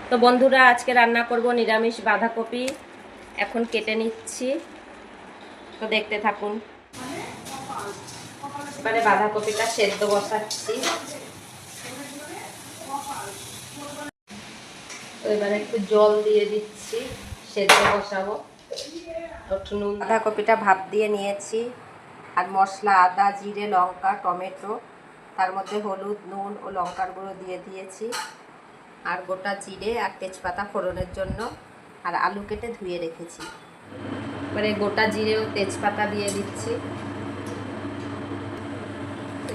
তো বন্ধুরা, আজকে রান্না করব নিরামিষ বাঁধাকপি। এখন কেটে নিচ্ছি, তো দেখতে থাকুন। এবারে বাঁধাকপিটা সেদ্ধ বসাচ্ছি। তো এবারে একটু জল দিয়ে দিচ্ছি, সেদ্ধ বসাবো। একটু নুন, বাঁধাকপিটা ভাপ দিয়ে নিয়েছি। আর মশলা আদা, জিরে, লঙ্কা, টমেটো, তার মধ্যে হলুদ, নুন ও লঙ্কার গুঁড়ো দিয়ে দিয়েছি। আর গোটা জিরে আর তেজপাতা ফোড়নের জন্য, আর আলু কেটে ধুয়ে রেখেছি। এবারে গোটা জিরে ও তেজপাতা দিয়ে দিচ্ছি।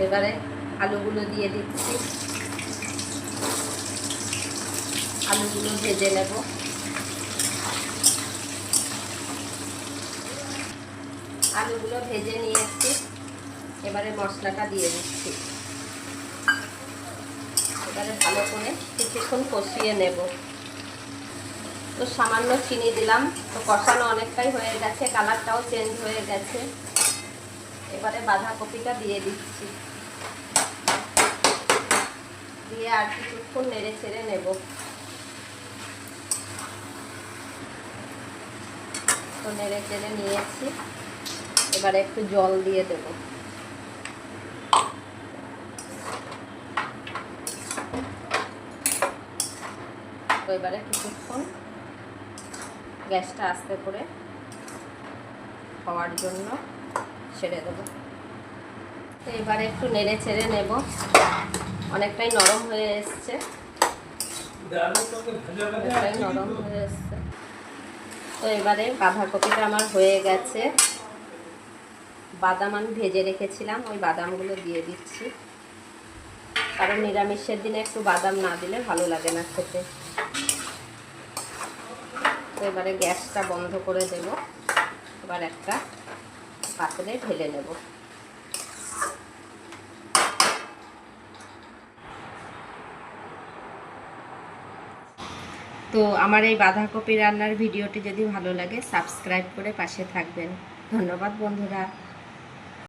এবারে আলুগুলো দিয়ে দিচ্ছি, আলুগুলো ভেজে নেব। আলুগুলো ভেজে নিয়েছি, এবারে মশলাটা দিয়ে দিচ্ছি। এবারে ভালো করে কিছুক্ষণ কষিয়ে নেব। তো সামান্য চিনি দিলাম, তো কষানো অনেকটাই হয়ে গেছে, কালারটাও চেঞ্জ হয়ে গেছে। এবারে বাঁধাকপিটা দিয়ে দিচ্ছি, দিয়ে আর কিছুক্ষণ নেড়ে ছেড়ে নেব। তো নেড়ে চেড়ে নিয়েছি, এবারে একটু জল দিয়ে দেব। তো এবারে কিছুক্ষণ গ্যাসটা আস্তে করে হওয়ার জন্য ছেড়ে দেব। তো এবারে একটু নেড়ে ছেড়ে নেব, অনেকটাই নরম হয়ে এসছে, নরম হয়ে এসছে। তো এবারে বাঁধাকপিটা আমার হয়ে গেছে। বাদাম আমি ভেজে রেখেছিলাম, ওই বাদামগুলো দিয়ে দিচ্ছি, কারণ নিরামিষের দিনে একটু বাদাম না দিলে ভালো লাগে না খেতে। তো এবারে গ্যাসটা বন্ধ করে দেব। এবার একটা পাত্রে ঢেলে নেব। তো আমার এই বাঁধাকপি রান্নার ভিডিওটি যদি ভালো লাগে, সাবস্ক্রাইব করে পাশে থাকবেন। ধন্যবাদ বন্ধুরা।